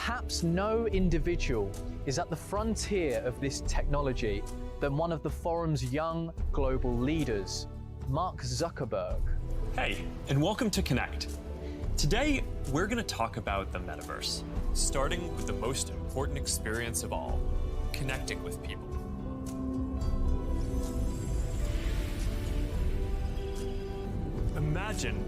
Perhaps no individual is at the frontier of this technology than one of the forum's young global leaders, Mark Zuckerberg. Hey, and welcome to Connect. Today, we're going to talk about the metaverse, starting with the most important experience of all, connecting with people. Imagine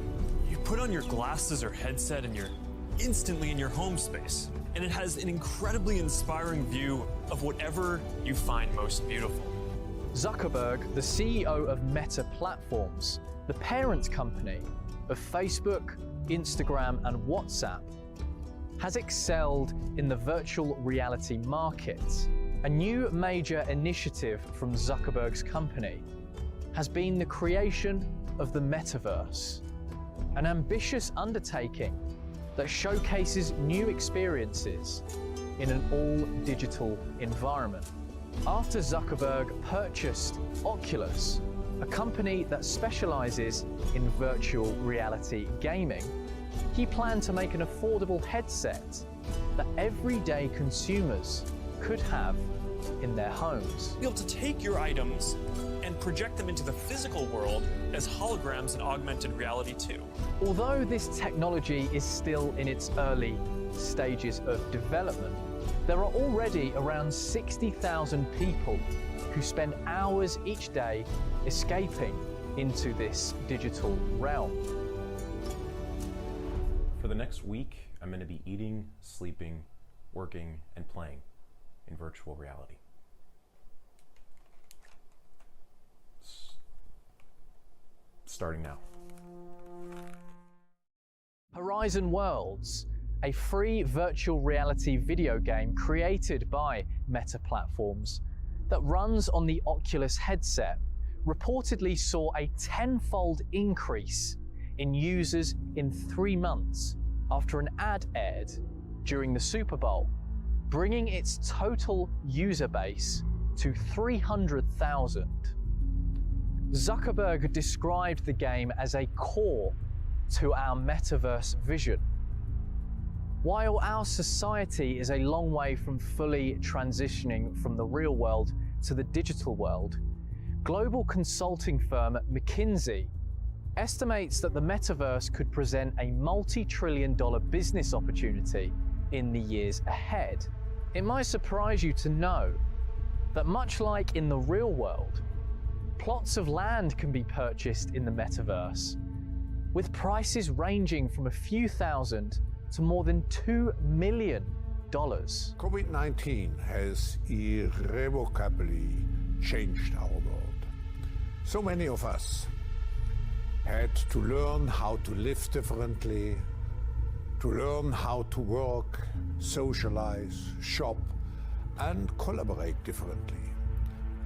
you put on your glasses or headset and you're instantly in your home space, and it has an incredibly inspiring view of whatever you find most beautiful. Zuckerberg, the CEO of Meta Platforms, the parent company of Facebook, Instagram, and WhatsApp, has excelled in the virtual reality market. A new major initiative from Zuckerberg's company has been the creation of the metaverse, an ambitious undertaking that showcases new experiences in an all-digital environment. After Zuckerberg purchased Oculus, a company that specializes in virtual reality gaming, he planned to make an affordable headset that everyday consumers could have in their homes. Be able to take your items and project them into the physical world as holograms in augmented reality too. Although this technology is still in its early stages of development, there are already around 60,000 people who spend hours each day escaping into this digital realm. For the next week, I'm going to be eating, sleeping, working, and playing in virtual reality. Starting now. Horizon Worlds, a free virtual reality video game created by Meta Platforms that runs on the Oculus headset, reportedly saw a 10-fold increase in users in 3 months after an ad aired during the Super Bowl, bringing its total user base to 300,000. Zuckerberg described the game as a core to our metaverse vision. While our society is a long way from fully transitioning from the real world to the digital world, global consulting firm McKinsey estimates that the metaverse could present a multi-trillion-dollar business opportunity in the years ahead. It might surprise you to know that much like in the real world, plots of land can be purchased in the metaverse, with prices ranging from a few thousand to more than $2 million. COVID-19 has irrevocably changed our world. So many of us had to learn how to live differently, to learn how to work, socialize, shop, and collaborate differently.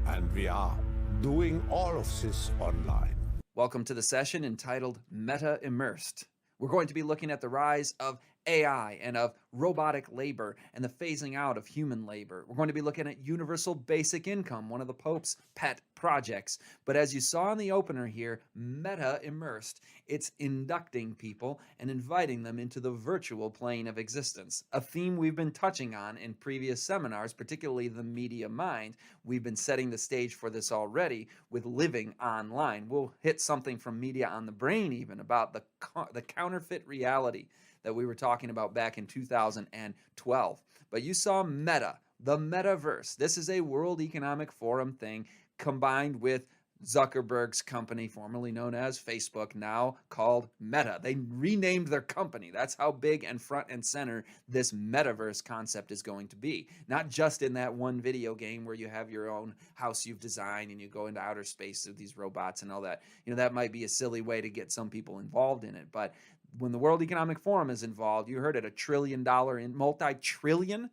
And we are doing all of this online. Welcome to the session entitled Meta Immersed. We're going to be looking at the rise of AI and of robotic labor and the phasing out of human labor. We're going to be looking at universal basic income, one of the Pope's pet projects. But as you saw in the opener here, Meta Immersed, it's inducting people and inviting them into the virtual plane of existence, a theme we've been touching on in previous seminars, particularly the media mind. We've been setting the stage for this already with living online. We'll hit something from Media on the Brain even about the counterfeit reality that we were talking about back in 2012. But you saw Meta, the metaverse. This is a World Economic Forum thing combined with Zuckerberg's company, formerly known as Facebook, now called Meta. They renamed their company. That's how big and front and center this metaverse concept is going to be. Not just in that one video game where you have your own house you've designed and you go into outer space with these robots and all that. You know, that might be a silly way to get some people involved in it, but when the World Economic Forum is involved, you heard it, $1 trillion in multi-trillion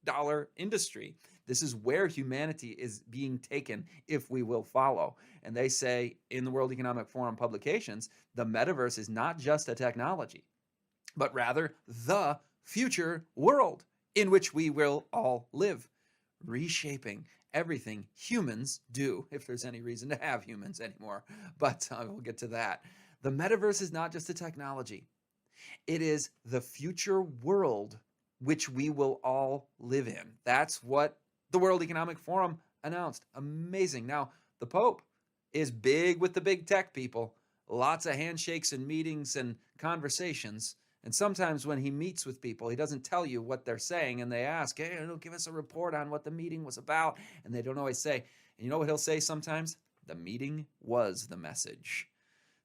dollar industry. This is where humanity is being taken if we will follow. And they say in the World Economic Forum publications, the metaverse is not just a technology, but rather the future world in which we will all live, reshaping everything humans do, if there's any reason to have humans anymore. But we'll get to that. The metaverse is not just a technology. It is the future world which we will all live in. That's what the World Economic Forum announced. Amazing. Now, the Pope is big with the big tech people. Lots of handshakes and meetings and conversations. And sometimes when he meets with people, he doesn't tell you what they're saying, and they ask, hey, give us a report on what the meeting was about. And they don't always say. And you know what he'll say sometimes? The meeting was the message.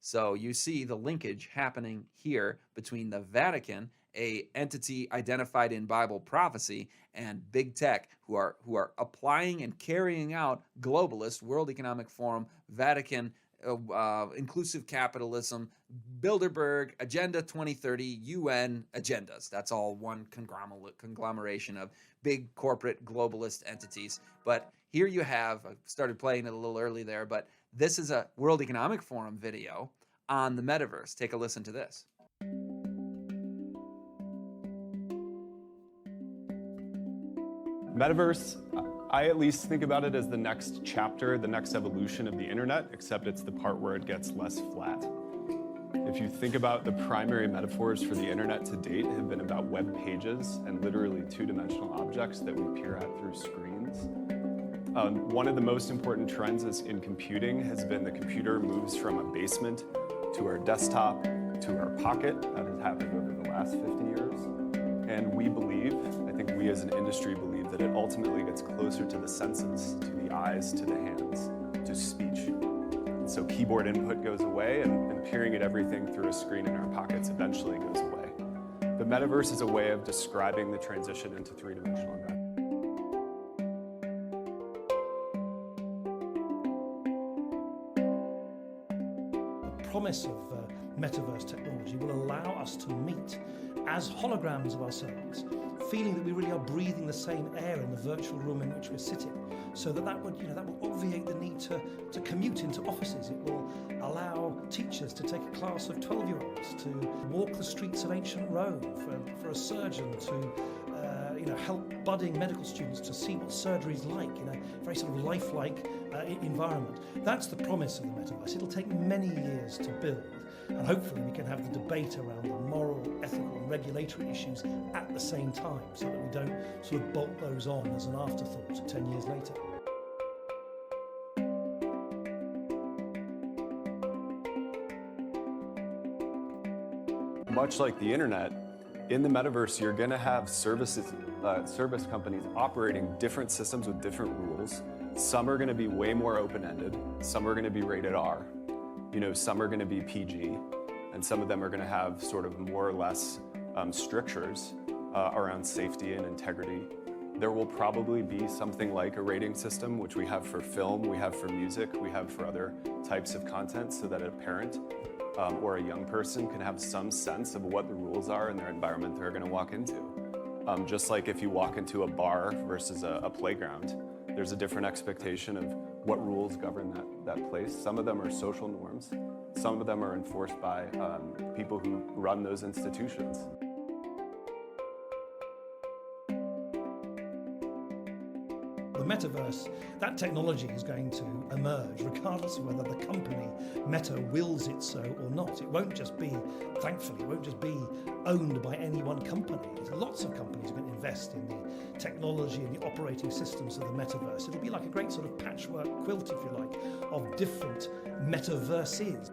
So you see the linkage happening here between the Vatican, a entity identified in Bible prophecy, and big tech, who are applying and carrying out globalist World Economic Forum, Vatican, inclusive capitalism, Bilderberg, Agenda 2030, UN agendas. That's all one conglomeration of big corporate globalist entities. But here you have, I started playing it a little early there, but this is a World Economic Forum video on the metaverse. Take a listen to this. Metaverse, I at least think about it as the next chapter, the next evolution of the internet, except it's the part where it gets less flat. If you think about the primary metaphors for the internet to date have been about web pages and literally two-dimensional objects that we peer at through screens. One of the most important trends in computing has been the computer moves from a basement to our desktop to our pocket. That has happened over the last 50 years. And we believe, I think we as an industry believe, that it ultimately gets closer to the senses, to the eyes, to the hands, to speech. And so keyboard input goes away, and peering at everything through a screen in our pockets eventually goes away. The metaverse is a way of describing the transition into three-dimensional environment. The promise of metaverse technology will allow us to meet as holograms of ourselves, feeling that we really are breathing the same air in the virtual room in which we're sitting, so that will obviate the need to commute into offices. It will allow teachers to take a class of 12-year-olds to walk the streets of ancient Rome, for a surgeon to help budding medical students to see what surgery is like in a very sort of lifelike environment. That's the promise of the metaverse. It'll take many years to build, and hopefully we can have the debate around the moral, ethical and regulatory issues at the same time, so that we don't sort of bolt those on as an afterthought 10 years later. Much like the internet, in the metaverse, you're going to have service companies operating different systems with different rules. Some are going to be way more open-ended. Some are going to be rated R. Some are going to be PG, and some of them are going to have sort of more or less strictures around safety and integrity. There will probably be something like a rating system, which we have for film, we have for music, we have for other types of content, so that a parent or a young person can have some sense of what the rules are in their environment they're going to walk into. Just like if you walk into a bar versus a playground, there's a different expectation of what rules govern that place. Some of them are social norms. Some of them are enforced by people who run those institutions. The metaverse, that technology is going to emerge regardless of whether the company Meta wills it so or not. It won't just be, thankfully, it won't just be owned by any one company. Lots of companies are going to invest in the technology and the operating systems of the metaverse. It'll be like a great sort of patchwork quilt, if you like, of different metaverses.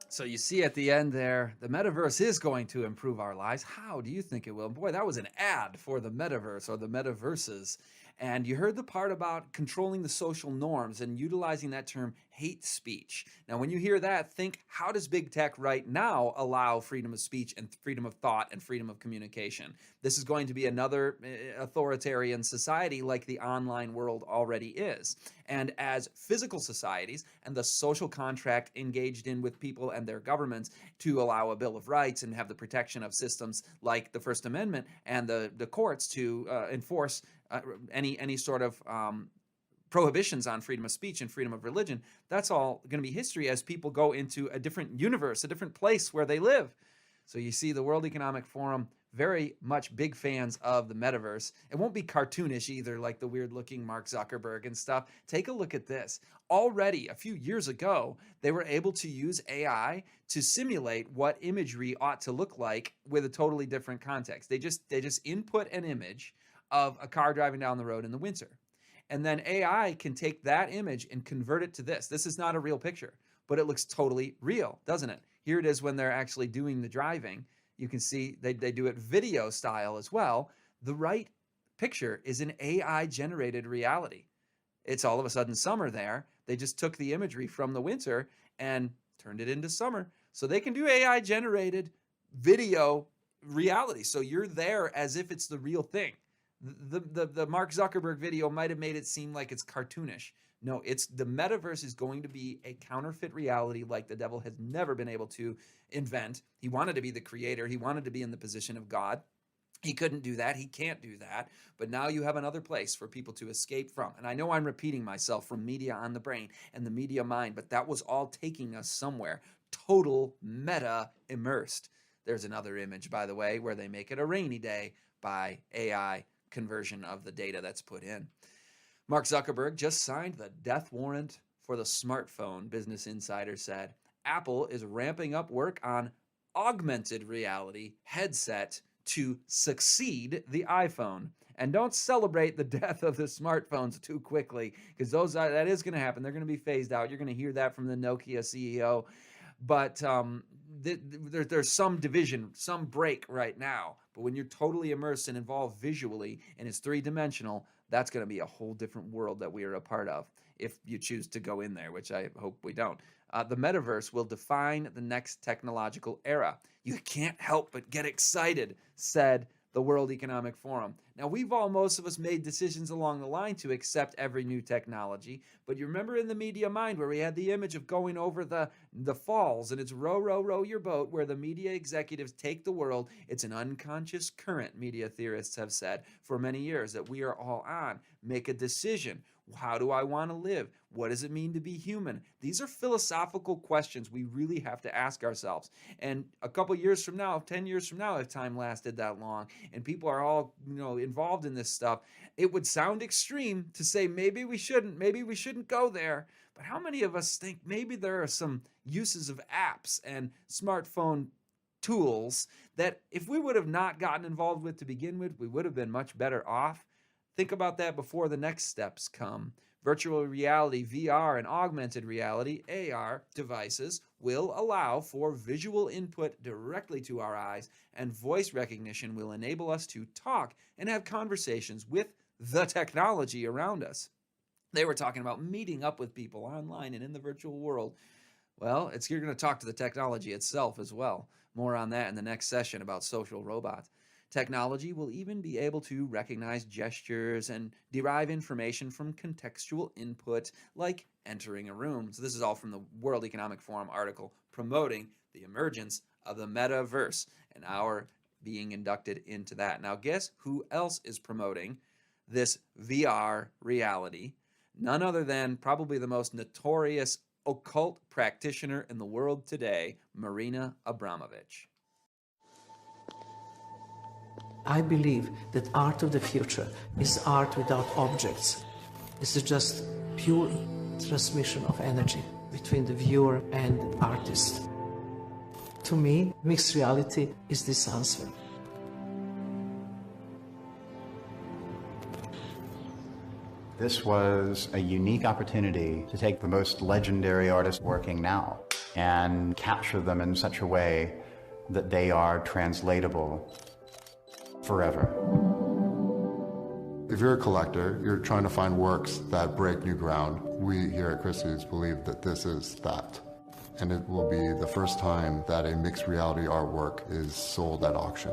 So you see at the end there, the metaverse is going to improve our lives. How do you think it will? Boy, that was an ad for the metaverse or the metaverses. And you heard the part about controlling the social norms and utilizing that term hate speech. Now, when you hear that, think, how does big tech right now allow freedom of speech and freedom of thought and freedom of communication? This is going to be another authoritarian society like the online world already is. And as physical societies and the social contract engaged in with people and their governments to allow a Bill of Rights and have the protection of systems like the First Amendment and the courts to enforce any sort of prohibitions on freedom of speech and freedom of religion, that's all going to be history as people go into a different universe, a different place where they live. So you see the World Economic Forum very much big fans of the metaverse. It won't be cartoonish either, like the weird looking Mark Zuckerberg and stuff. Take a look at this. Already a few years ago, they were able to use AI to simulate what imagery ought to look like with a totally different context. They just input an image of a car driving down the road in the winter. And then AI can take that image and convert it to this. This is not a real picture, but it looks totally real, doesn't it? Here it is when they're actually doing the driving. You can see they do it video style as well. The right picture is an AI-generated reality. It's all of a sudden summer there. They just took the imagery from the winter and turned it into summer. So they can do AI-generated video reality. So you're there as if it's the real thing. The Mark Zuckerberg video might have made it seem like it's cartoonish. No, it's the metaverse is going to be a counterfeit reality like the devil has never been able to invent. He wanted to be the creator. He wanted to be in the position of God. He couldn't do that. He can't do that. But now you have another place for people to escape from. And I know I'm repeating myself from media on the brain and the media mind, but that was all taking us somewhere. Total meta immersed. There's another image, by the way, where they make it a rainy day by AI conversion of the data that's put in. Mark Zuckerberg just signed the death warrant for the smartphone, Business Insider said. Apple is ramping up work on augmented reality headset to succeed the iPhone. And don't celebrate the death of the smartphones too quickly, because that is going to happen. They're going to be phased out. You're going to hear that from the Nokia CEO. But there's some division, some break right now. But when you're totally immersed and involved visually and it's three-dimensional, that's going to be a whole different world that we are a part of if you choose to go in there, which I hope we don't. The metaverse will define the next technological era. You can't help but get excited, said the World Economic Forum. Now, most of us made decisions along the line to accept every new technology, but you remember in the media mind where we had the image of going over the falls, and it's row, row, row your boat, where the media executives take the world. It's an unconscious current, media theorists have said for many years, that we are all on. Make a decision. How do I want to live? What does it mean to be human? These are philosophical questions we really have to ask ourselves. And a couple years from now, 10 years from now, if time lasted that long, and people are all involved in this stuff, it would sound extreme to say maybe we shouldn't go there. But how many of us think maybe there are some uses of apps and smartphone tools that if we would have not gotten involved with to begin with, we would have been much better off? Think about that before the next steps come. Virtual reality, VR, and augmented reality, AR, devices will allow for visual input directly to our eyes, and voice recognition will enable us to talk and have conversations with the technology around us. They were talking about meeting up with people online and in the virtual world. Well, you're going to talk to the technology itself as well. More on that in the next session about social robots. Technology will even be able to recognize gestures and derive information from contextual input, like entering a room. So this is all from the World Economic Forum article promoting the emergence of the metaverse and our being inducted into that. Now, guess who else is promoting this VR reality? None other than probably the most notorious occult practitioner in the world today, Marina Abramovich. I believe that art of the future is art without objects. This is just pure transmission of energy between the viewer and the artist. To me, mixed reality is this answer. This was a unique opportunity to take the most legendary artists working now and capture them in such a way that they are translatable forever. If you're a collector, you're trying to find works that break new ground. We here at Christie's believe that this is that. And it will be the first time that a mixed reality artwork is sold at auction.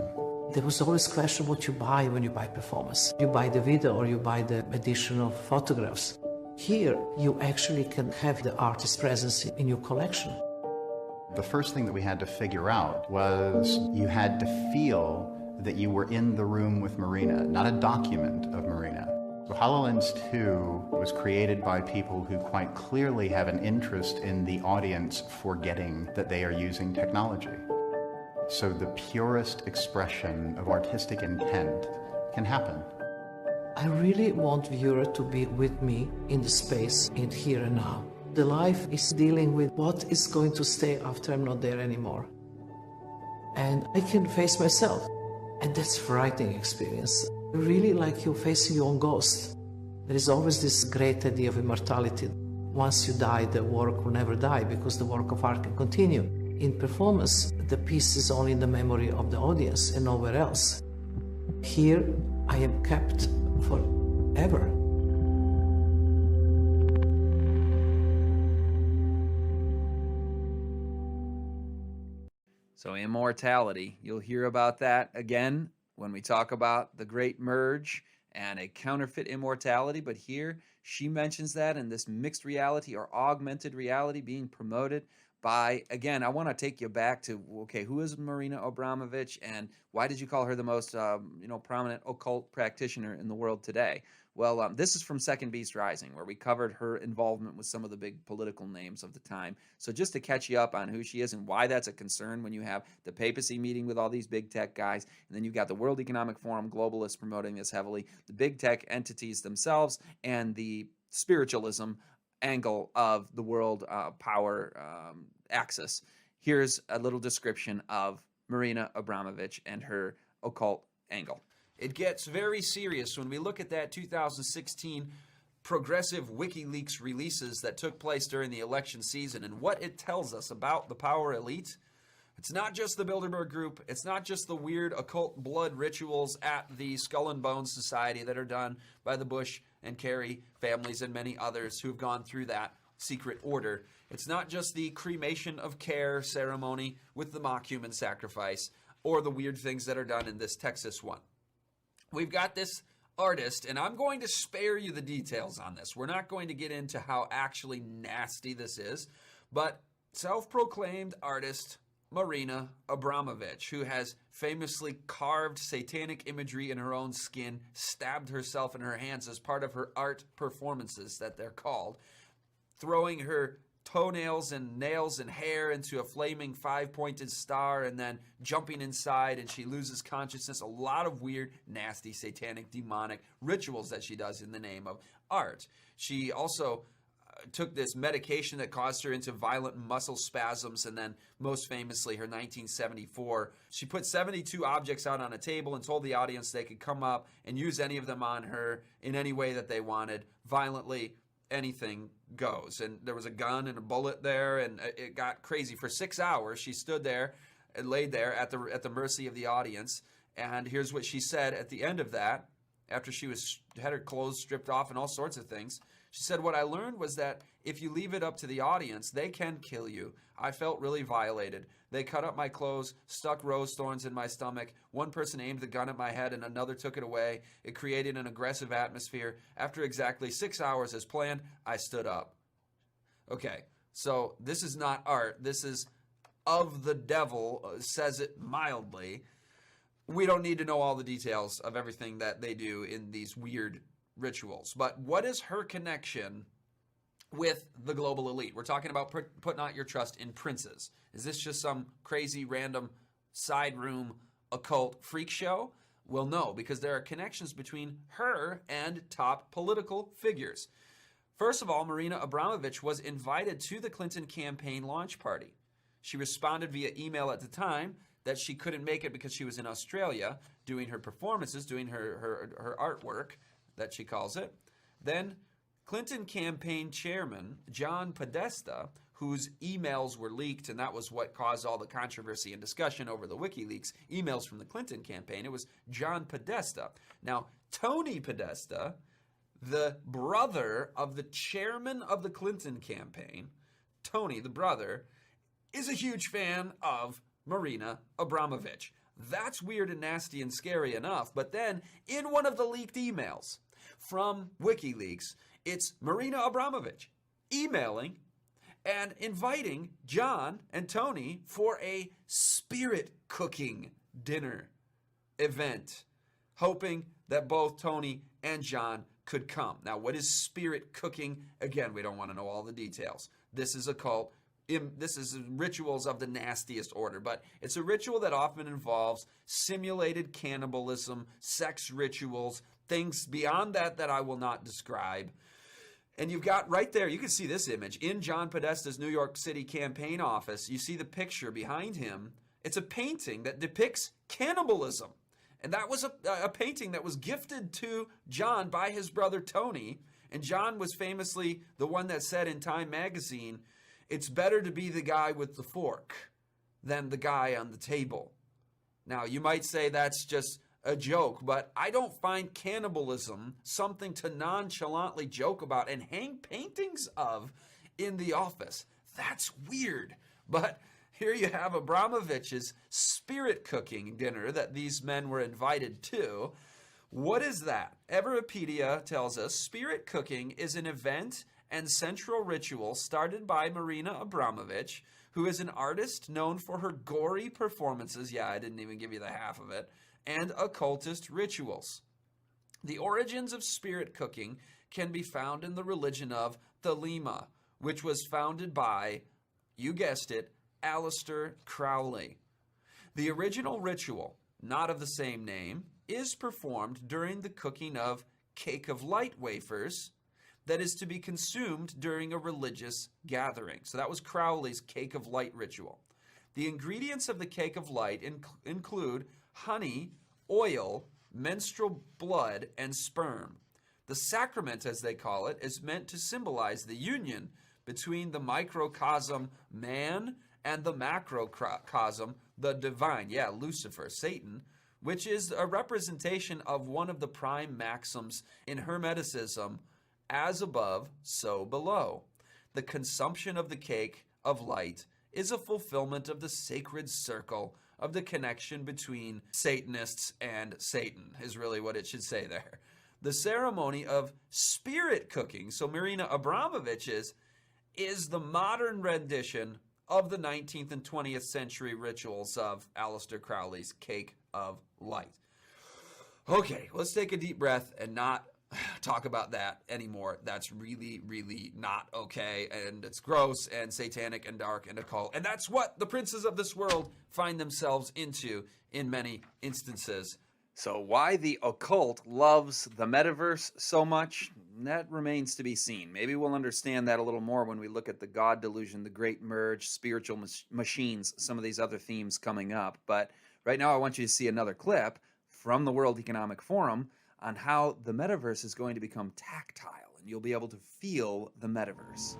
There was always a question what you buy when you buy performance. You buy the video or you buy the additional photographs. Here, you actually can have the artist's presence in your collection. The first thing that we had to figure out was you had to feel that you were in the room with Marina, not a document of Marina. So HoloLens 2 was created by people who quite clearly have an interest in the audience forgetting that they are using technology. so the purest expression of artistic intent can happen. I really want viewer to be with me in the space, in here and now. The life is dealing with what is going to stay after I'm not there anymore. And I can face myself. And that's a frightening experience. Really like you're facing your own ghost. There is always this great idea of immortality. Once you die, the work will never die because the work of art can continue. In performance, the piece is only in the memory of the audience and nowhere else. Here, I am kept forever. So immortality, you'll hear about that again when we talk about the Great Merge and a counterfeit immortality, but here she mentions that in this mixed reality or augmented reality being promoted by, again, I want to take you back to, okay, who is Marina Abramovich and why did you call her the most prominent occult practitioner in the world today? Well, this is from Second Beast Rising, where we covered her involvement with some of the big political names of the time. So just to catch you up on who she is and why that's a concern when you have the papacy meeting with all these big tech guys, and then you've got the World Economic Forum globalists promoting this heavily, the big tech entities themselves, and the spiritualism angle of the world power axis. Here's a little description of Marina Abramovich and her occult angle. It gets very serious when we look at that 2016 progressive WikiLeaks releases that took place during the election season and what it tells us about the power elite. It's not just the Bilderberg Group. It's not just the weird occult blood rituals at the Skull and Bones Society that are done by the Bush and Kerry families and many others who've gone through that secret order. It's not just the cremation of care ceremony with the mock human sacrifice or the weird things that are done in this Texas one. We've got this artist, and I'm going to spare you the details on this. We're not going to get into how actually nasty this is, but self-proclaimed artist Marina Abramovich, who has famously carved satanic imagery in her own skin, stabbed herself in her hands as part of her art performances that they're called, throwing her toenails and nails and hair into a flaming five-pointed star and then jumping inside and she loses consciousness. A lot of weird, nasty, satanic, demonic rituals that she does in the name of art. She also took this medication that caused her into violent muscle spasms, and then most famously her 1974, she put 72 objects out on a table and told the audience they could come up and use any of them on her in any way that they wanted, violently. Anything goes. And there was a gun and a bullet there, and it got crazy. For 6 hours, she stood there and laid there at the mercy of the audience. And here's what she said at the end of that, after she had her clothes stripped off and all sorts of things. She said, "What I learned was that if you leave it up to the audience, they can kill you. I felt really violated. They cut up my clothes, stuck rose thorns in my stomach. One person aimed the gun at my head and another took it away. It created an aggressive atmosphere. After exactly 6 hours as planned, I stood up." Okay, so this is not art. This is of the devil, says it mildly. We don't need to know all the details of everything that they do in these weird rituals. But what is her connection with the global elite? We're talking about putting out your trust in princes. Is this just some crazy random side room occult freak show? Well, no, because there are connections between her and top political figures. First of all, Marina Abramovich was invited to the Clinton campaign launch party. She responded via email at the time that she couldn't make it because she was in Australia doing her performances, doing her artwork, that she calls it. Then Clinton campaign chairman John Podesta, whose emails were leaked, and that was what caused all the controversy and discussion over the WikiLeaks emails from the Clinton campaign. It was John Podesta. Now, Tony Podesta, the brother of the chairman of the Clinton campaign, Tony, the brother, is a huge fan of Marina Abramovich. That's weird and nasty and scary enough. But then, in one of the leaked emails from WikiLeaks, it's Marina Abramovich emailing and inviting John and Tony for a spirit cooking dinner event, hoping that both Tony and John could come. Now, what is spirit cooking? Again, we don't want to know all the details. This is occult. this is rituals of the nastiest order, but it's a ritual that often involves simulated cannibalism, sex rituals, things beyond that that I will not describe. And you've got right there, you can see this image, in John Podesta's New York City campaign office, you see the picture behind him. It's a painting that depicts cannibalism. And that was a painting that was gifted to John by his brother Tony. And John was famously the one that said in Time magazine, it's better to be the guy with the fork than the guy on the table. Now, you might say that's just a joke, but I don't find cannibalism something to nonchalantly joke about and hang paintings of in the office. That's weird. But here you have Abramovich's spirit cooking dinner that these men were invited to. What is that? Everpedia tells us spirit cooking is an event and central ritual started by Marina Abramovich, who is an artist known for her gory performances. Yeah, I didn't even give you the half of it. And occultist rituals. The origins of spirit cooking can be found in the religion of Thelema, which was founded by, you guessed it, Aleister Crowley. The original ritual, not of the same name, is performed during the cooking of cake of light wafers that is to be consumed during a religious gathering. So that was Crowley's cake of light ritual. The ingredients of the cake of light include honey, oil, menstrual blood, and sperm. The sacrament, as they call it, is meant to symbolize the union between the microcosm, man, and the macrocosm, the divine, Lucifer, Satan, which is a representation of one of the prime maxims in Hermeticism, as above, so below. The consumption of the cake of light is a fulfillment of the sacred circle of the connection between Satanists and Satan, is really what it should say there. The ceremony of spirit cooking, so Marina Abramovich's, is the modern rendition of the 19th and 20th century rituals of Aleister Crowley's cake of light. Okay, let's take a deep breath and not talk about that anymore. That's really, really not okay, and it's gross and satanic and dark and occult, and that's what the princes of this world find themselves into in many instances. So why the occult loves the metaverse so much, that remains to be seen. Maybe we'll understand that a little more when we look at the God delusion, the great merge, spiritual machines, some of these other themes coming up. But right now I want you to see another clip from the World Economic Forum on how the metaverse is going to become tactile, and you'll be able to feel the metaverse.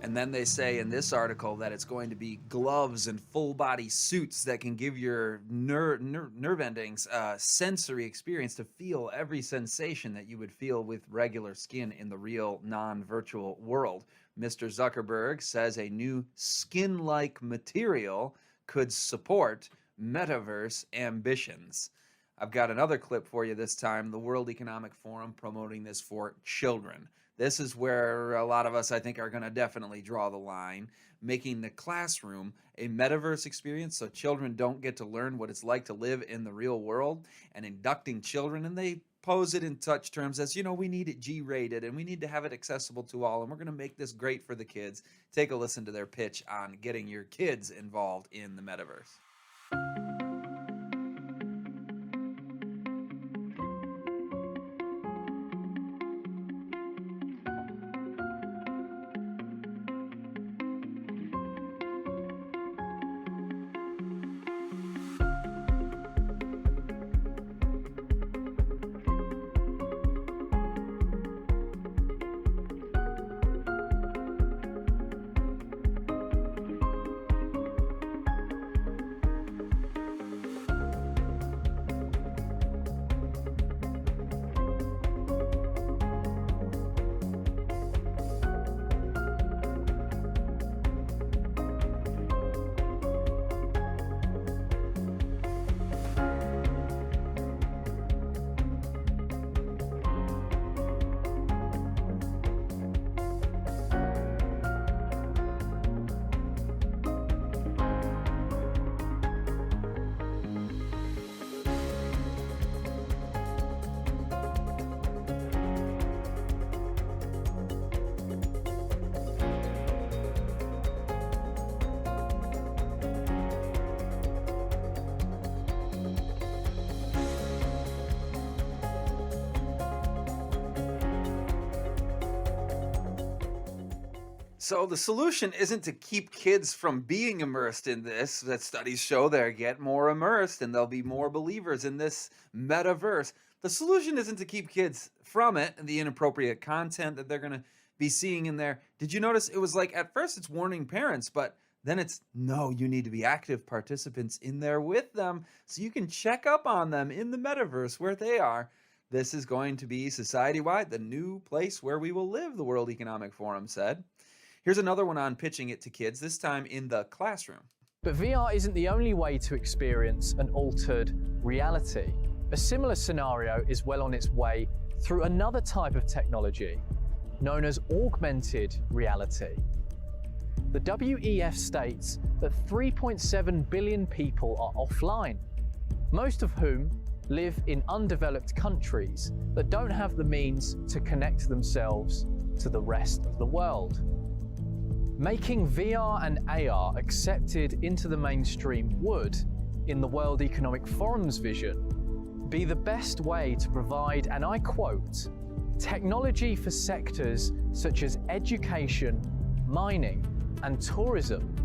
And then they say in this article that it's going to be gloves and full-body suits that can give your nerve endings sensory experience to feel every sensation that you would feel with regular skin in the real non-virtual world. Mr. Zuckerberg says a new skin-like material could support metaverse ambitions. I've got another clip for you this time, the World Economic Forum promoting this for children. This is where a lot of us, I think, are going to definitely draw the line, making the classroom a metaverse experience so children don't get to learn what it's like to live in the real world, and inducting children, and they pose it in such terms as, you know, we need it G-rated and we need to have it accessible to all, and we're going to make this great for the kids. Take a listen to their pitch on getting your kids involved in the metaverse. So the solution isn't to keep kids from being immersed in this. That studies show they'll get more immersed and there'll be more believers in this metaverse. The solution isn't to keep kids from it and the inappropriate content that they're going to be seeing in there. Did you notice it was like at first it's warning parents, but then it's no, you need to be active participants in there with them so you can check up on them in the metaverse where they are. This is going to be society-wide the new place where we will live, the World Economic Forum said. Here's another one on pitching it to kids, this time in the classroom. But VR isn't the only way to experience an altered reality. A similar scenario is well on its way through another type of technology known as augmented reality. The WEF states that 3.7 billion people are offline, most of whom live in undeveloped countries that don't have the means to connect themselves to the rest of the world. Making VR and AR accepted into the mainstream would, in the World Economic Forum's vision, be the best way to provide, and I quote, technology for sectors such as education, mining, and tourism,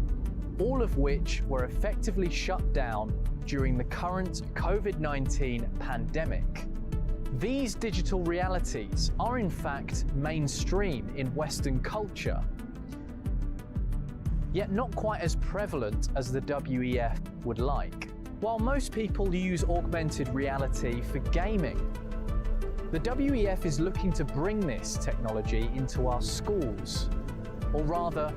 all of which were effectively shut down during the current COVID-19 pandemic. These digital realities are in fact mainstream in Western culture, yet not quite as prevalent as the WEF would like. While most people use augmented reality for gaming, the WEF is looking to bring this technology into our schools, or rather,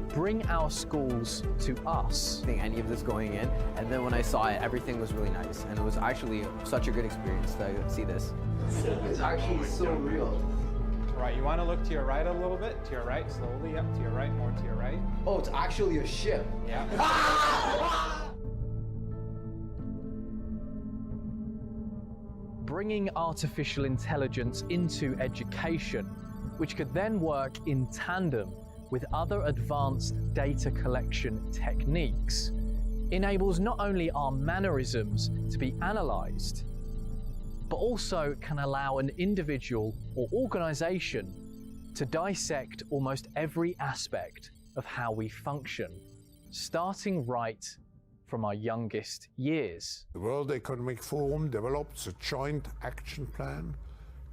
bring our schools to us. I think any of this going in, and then when I saw it, everything was really nice, and it was actually such a good experience to see this. It's actually so real. Right, you want to look to your right a little bit, to your right, slowly, up to your right, more to your right. Oh, it's actually a ship. Yeah. Bringing artificial intelligence into education, which could then work in tandem with other advanced data collection techniques, enables not only our mannerisms to be analyzed, but also can allow an individual or organization to dissect almost every aspect of how we function, starting right from our youngest years. The World Economic Forum develops a joint action plan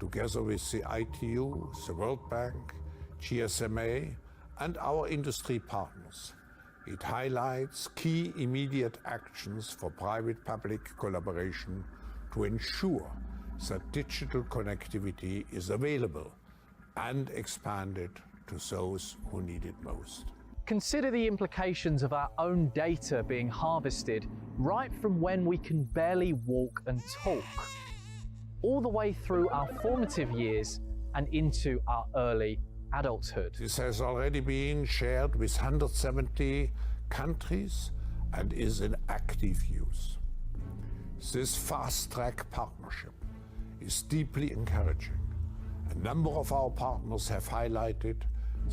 together with the ITU, the World Bank, GSMA, and our industry partners. It highlights key immediate actions for private-public collaboration to ensure that digital connectivity is available and expanded to those who need it most. Consider the implications of our own data being harvested right from when we can barely walk and talk, all the way through our formative years and into our early adulthood. This has already been shared with 170 countries and is in active use. This fast-track partnership is deeply encouraging. A number of our partners have highlighted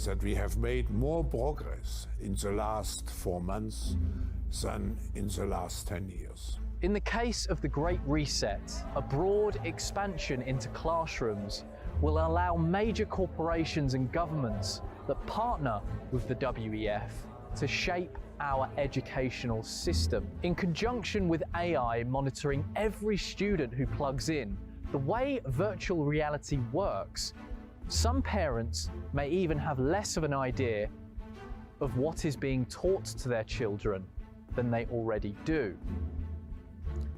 that we have made more progress in the last 4 months than in the last 10 years. In the case of the Great Reset, a broad expansion into classrooms will allow major corporations and governments that partner with the WEF to shape our educational system. In conjunction with AI monitoring every student who plugs in, the way virtual reality works, some parents may even have less of an idea of what is being taught to their children than they already do,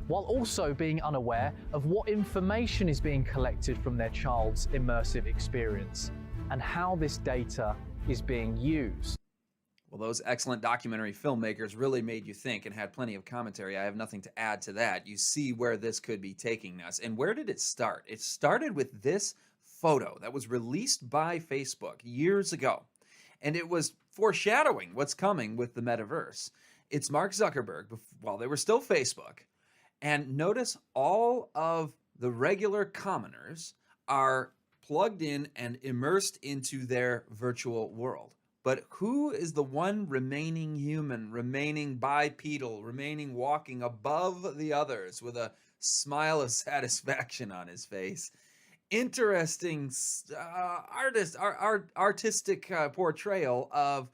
while also being unaware of what information is being collected from their child's immersive experience and how this data is being used. Well, those excellent documentary filmmakers really made you think and had plenty of commentary. I have nothing to add to that. You see where this could be taking us. And where did it start? It started with this photo that was released by Facebook years ago. And it was foreshadowing what's coming with the metaverse. It's Mark Zuckerberg while they were still Facebook. And notice all of the regular commoners are plugged in and immersed into their virtual world. But who is the one remaining human, remaining bipedal, remaining walking above the others with a smile of satisfaction on his face? interesting artistic portrayal of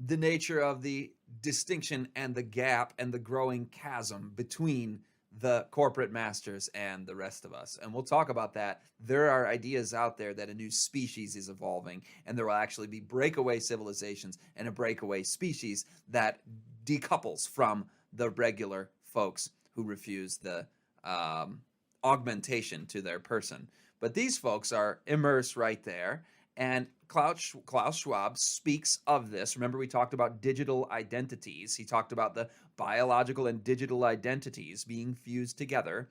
the nature of the distinction and the gap and the growing chasm between the corporate masters and the rest of us. And we'll talk about that. There are ideas out there that a new species is evolving, and there will actually be breakaway civilizations and a breakaway species that decouples from the regular folks who refuse the augmentation to their person. But these folks are immersed right there. And Klaus Schwab speaks of this. Remember, we talked about digital identities. He talked about the biological and digital identities being fused together.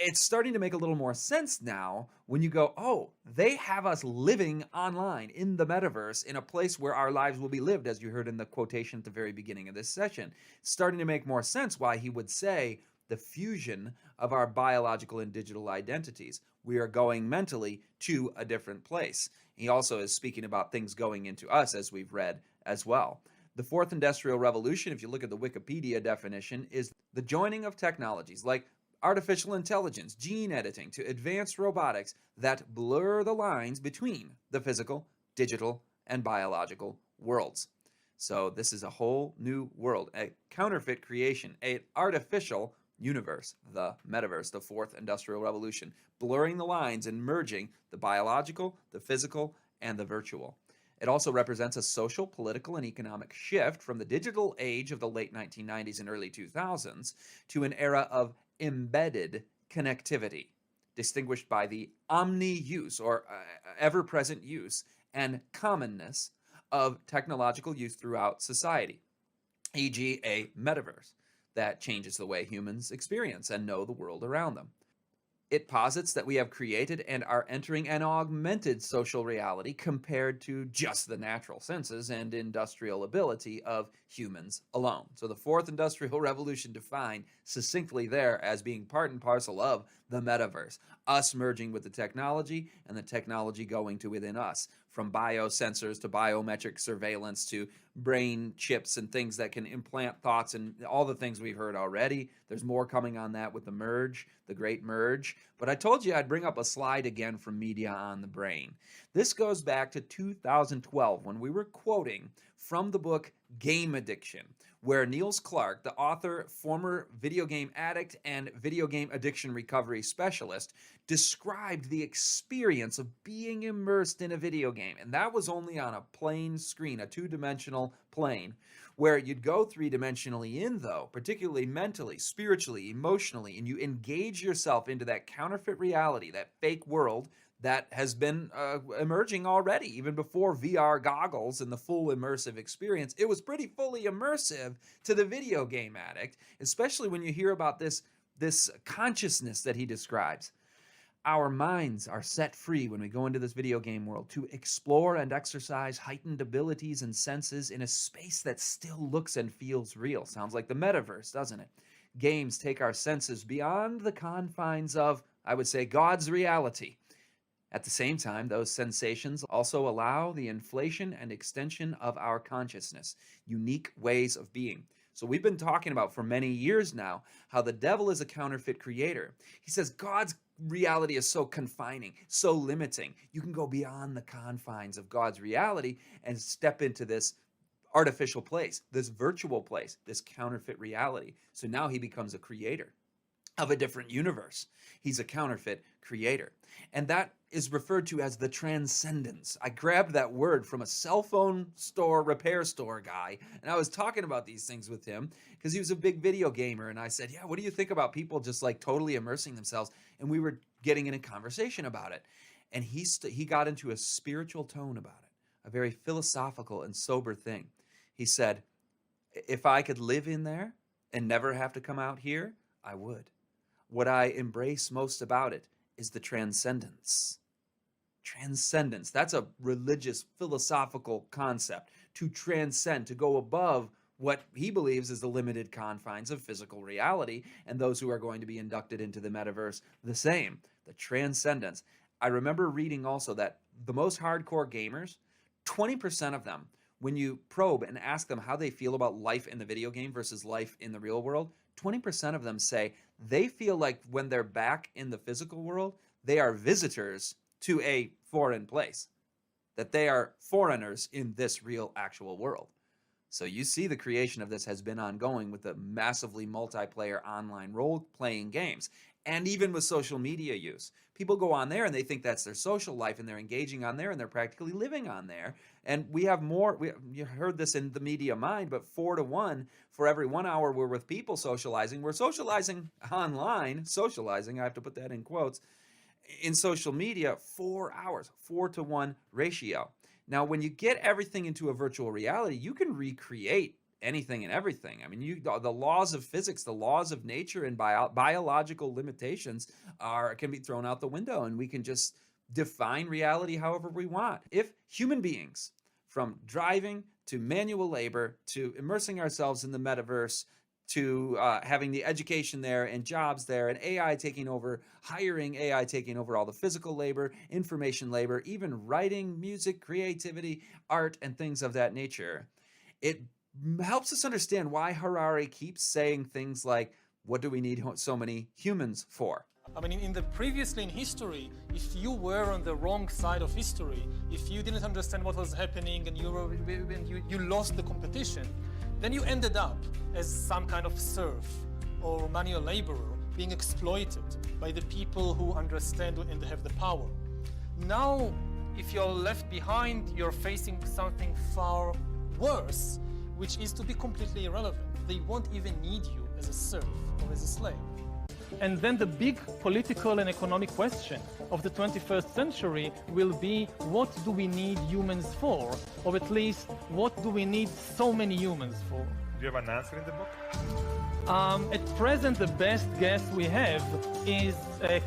It's starting to make a little more sense now when you go, oh, they have us living online in the metaverse in a place where our lives will be lived, as you heard in the quotation at the very beginning of this session. It's starting to make more sense why he would say the fusion of our biological and digital identities. We are going mentally to a different place. He also is speaking about things going into us, as we've read as well. The fourth industrial revolution, if you look at the Wikipedia definition, is the joining of technologies like artificial intelligence, gene editing, to advanced robotics that blur the lines between the physical, digital, and biological worlds. So this is a whole new world, a counterfeit creation, an artificial universe, the metaverse, the fourth industrial revolution, blurring the lines and merging the biological, the physical, and the virtual. It also represents a social, political, and economic shift from the digital age of the late 1990s and early 2000s to an era of embedded connectivity, distinguished by the omni-use or ever-present use and commonness of technological use throughout society, e.g. a metaverse that changes the way humans experience and know the world around them. It posits that we have created and are entering an augmented social reality compared to just the natural senses and industrial ability of humans alone. So the fourth industrial revolution defined succinctly there as being part and parcel of the metaverse, us merging with the technology and the technology going to within us, from biosensors to biometric surveillance to brain chips and things that can implant thoughts and all the things we've heard already. There's more coming on that with the merge, the great merge. But I told you I'd bring up a slide again from Media on the Brain. This goes back to 2012 when we were quoting from the book Game Addiction, where Niels Clark, the author, former video game addict, and video game addiction recovery specialist, described the experience of being immersed in a video game. And that was only on a plain screen, a two-dimensional plane, where you'd go three-dimensionally in, though, particularly mentally, spiritually, emotionally, and you engage yourself into that counterfeit reality, that fake world that has been emerging already, even before VR goggles and the full immersive experience. It was pretty fully immersive to the video game addict, especially when you hear about this consciousness that he describes. Our minds are set free when we go into this video game world to explore and exercise heightened abilities and senses in a space that still looks and feels real. Sounds like the metaverse, doesn't it? Games take our senses beyond the confines of, I would say, God's reality. At the same time, those sensations also allow the inflation and extension of our consciousness, unique ways of being. So we've been talking about for many years now how the devil is a counterfeit creator. He says God's reality is so confining, so limiting. You can go beyond the confines of God's reality and step into this artificial place, this virtual place, this counterfeit reality. So now he becomes a creator of a different universe. He's a counterfeit creator. And that is referred to as the transcendence. I grabbed that word from a cell phone store, repair store guy, and I was talking about these things with him because he was a big video gamer. And I said, yeah, what do you think about people just like totally immersing themselves? And we were getting in a conversation about it. And he got into a spiritual tone about it, a very philosophical and sober thing. He said, if I could live in there and never have to come out here, I would. What I embrace most about it is the transcendence. Transcendence, that's a religious, philosophical concept. To transcend, to go above what he believes is the limited confines of physical reality, and those who are going to be inducted into the metaverse, the same. The transcendence. I remember reading also that the most hardcore gamers, 20% of them, when you probe and ask them how they feel about life in the video game versus life in the real world, 20% of them say they feel like when they're back in the physical world, they are visitors to a foreign place, that they are foreigners in this real actual world. So you see the creation of this has been ongoing with the massively multiplayer online role-playing games, and even with social media use. People go on there and they think that's their social life, and they're engaging on there, and they're practically living on there. And we have more, you heard this in the media mind, but 4 to 1 for every 1 hour we're with people socializing. We're socializing online, socializing, I have to put that in quotes, in social media, 4 hours, 4 to 1 ratio. Now, when you get everything into a virtual reality, you can recreate anything and everything. I mean, the laws of physics, the laws of nature, and biological limitations can be thrown out the window, and we can just define reality however we want. If human beings, from driving to manual labor to immersing ourselves in the metaverse to having the education there and jobs there and AI taking over, hiring AI taking over all the physical labor, information labor, even writing, music, creativity, art, and things of that nature, it helps us understand why Harari keeps saying things like, what do we need so many humans for? I mean, previously in history, if you were on the wrong side of history, if you didn't understand what was happening and you lost the competition, then you ended up as some kind of serf or manual laborer being exploited by the people who understand and have the power. Now, if you're left behind, you're facing something far worse, which is to be completely irrelevant. They won't even need you as a serf or as a slave. And then the big political and economic question of the 21st century will be, what do we need humans for? Or at least, what do we need so many humans for? Do you have an answer in the book? At present, the best guess we have is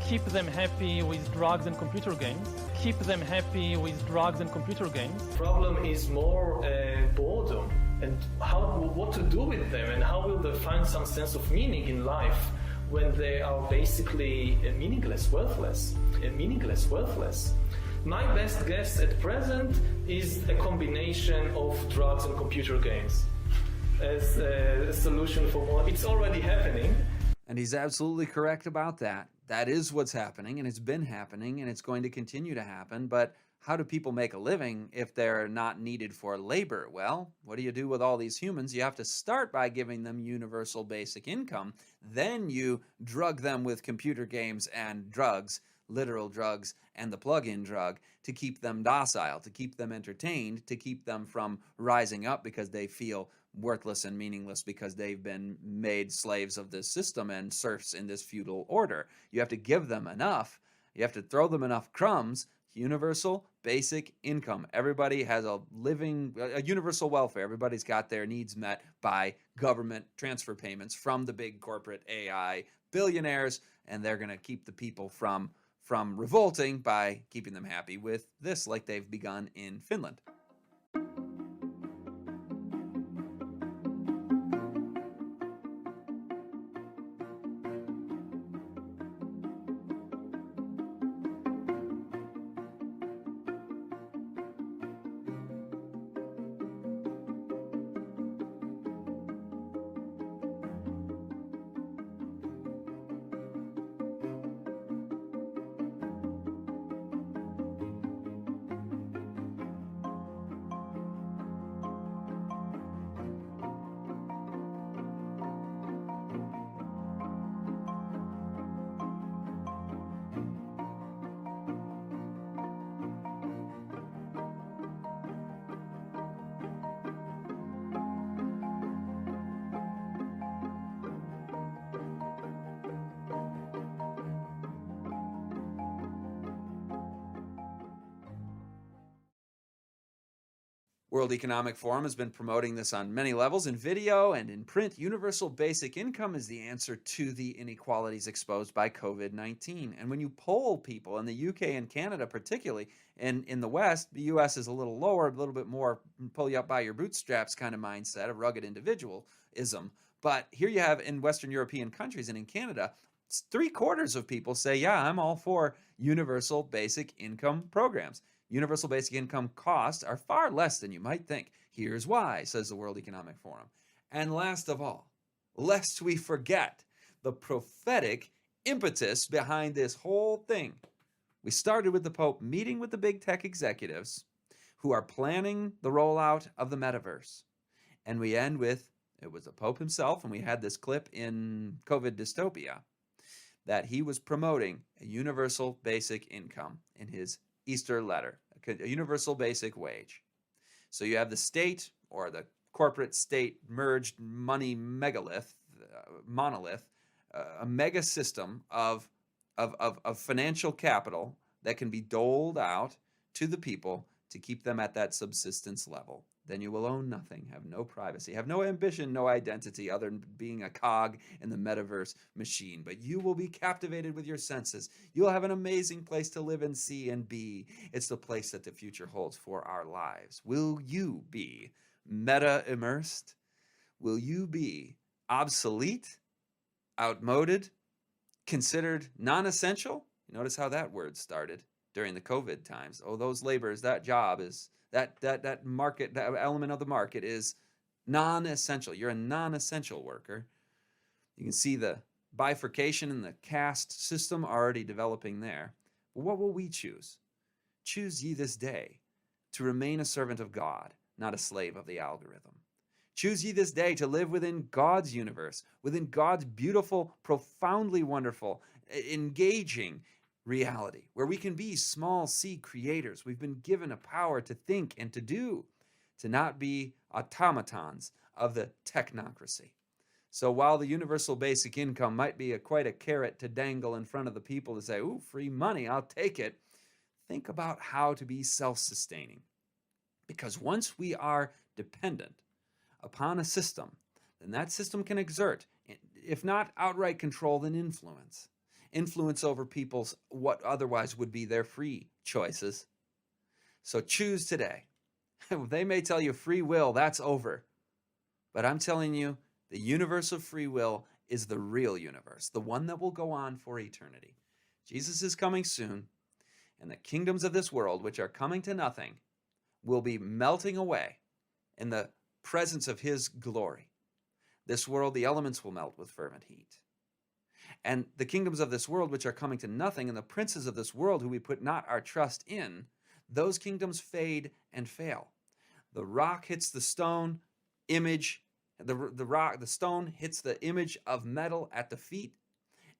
keep them happy with drugs and computer games. Keep them happy with drugs and computer games. The problem is more boredom and what to do with them, and how will they find some sense of meaning in life when they are basically meaningless, worthless. My best guess at present is a combination of drugs and computer games as a solution for more. It's already happening. And he's absolutely correct about that. That is what's happening, and it's been happening, and it's going to continue to happen. But how do people make a living if they're not needed for labor? Well, what do you do with all these humans? You have to start by giving them universal basic income. Then you drug them with computer games and drugs, literal drugs, and the plug-in drug to keep them docile, to keep them entertained, to keep them from rising up because they feel worthless and meaningless because they've been made slaves of this system and serfs in this feudal order. You have to give them enough. You have to throw them enough crumbs. Universal basic income. Everybody has a universal welfare. Everybody's got their needs met by government transfer payments from the big corporate AI billionaires, and they're going to keep the people from revolting by keeping them happy with this, like they've begun in Finland. World Economic Forum has been promoting this on many levels in video and in print. Universal basic income is the answer to the inequalities exposed by COVID-19. And when you poll people in the UK and Canada particularly, and in the West, the US is a little lower, a little bit more pull you up by your bootstraps kind of mindset of rugged individualism. But here you have in Western European countries and in Canada, 3/4 of people say, yeah, I'm all for universal basic income programs. Universal basic income costs are far less than you might think. Here's why, says the World Economic Forum. And last of all, lest we forget the prophetic impetus behind this whole thing, We started with the Pope meeting with the big tech executives who are planning the rollout of the metaverse. And we end with, it was the Pope himself, and we had this clip in COVID Dystopia, that he was promoting a universal basic income in his Easter letter, a universal basic wage. So you have the state, or the corporate state merged money monolith, a mega system of financial capital that can be doled out to the people to keep them at that subsistence level. Then you will own nothing, have no privacy, have no ambition, no identity other than being a cog in the metaverse machine. But you will be captivated with your senses. You'll have an amazing place to live and see and be. It's the place that the future holds for our lives. Will you be meta immersed? Will you be obsolete, outmoded, considered non-essential? You notice how that word started during the COVID times. Oh, those laborers, that job is, that market, that element of the market is non-essential. You're a non-essential worker. You can see the bifurcation in the caste system already developing there. But what will we choose? Choose ye this day to remain a servant of God, not a slave of the algorithm. Choose ye this day to live within God's universe, within God's beautiful, profoundly wonderful, engaging reality, where we can be small c creators. We've been given a power to think and to do, to not be automatons of the technocracy. So while the universal basic income might be quite a carrot to dangle in front of the people to say, ooh, free money, I'll take it, think about how to be self-sustaining. Because once we are dependent upon a system, then that system can exert, if not outright control, then influence over people's what otherwise would be their free choices. So choose today. They may tell you free will, that's over. But I'm telling you, the universe of free will is the real universe, the one that will go on for eternity. Jesus is coming soon, and the kingdoms of this world, which are coming to nothing, will be melting away in the presence of his glory. This world, the elements will melt with fervent heat. And the kingdoms of this world, which are coming to nothing, and the princes of this world, who we put not our trust in, those kingdoms fade and fail. The rock hits the stone image, the stone hits the image of metal at the feet,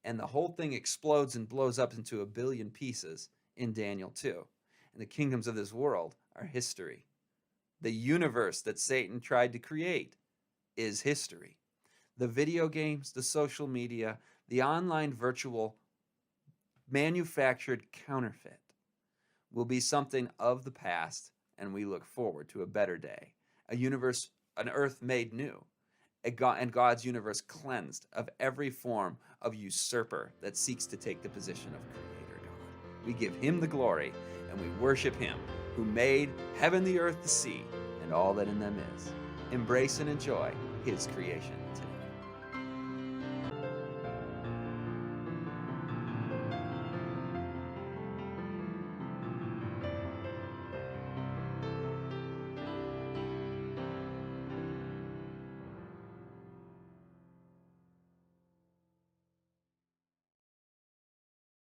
and the whole thing explodes and blows up into a billion pieces in Daniel 2. And the kingdoms of this world are history. The universe that Satan tried to create is history. The video games, the social media, the online virtual manufactured counterfeit will be something of the past, and we look forward to a better day, a universe, an earth made new, and God's universe cleansed of every form of usurper that seeks to take the position of Creator God. We give him the glory, and we worship him who made heaven, the earth, the sea, and all that in them is. Embrace and enjoy his creation today.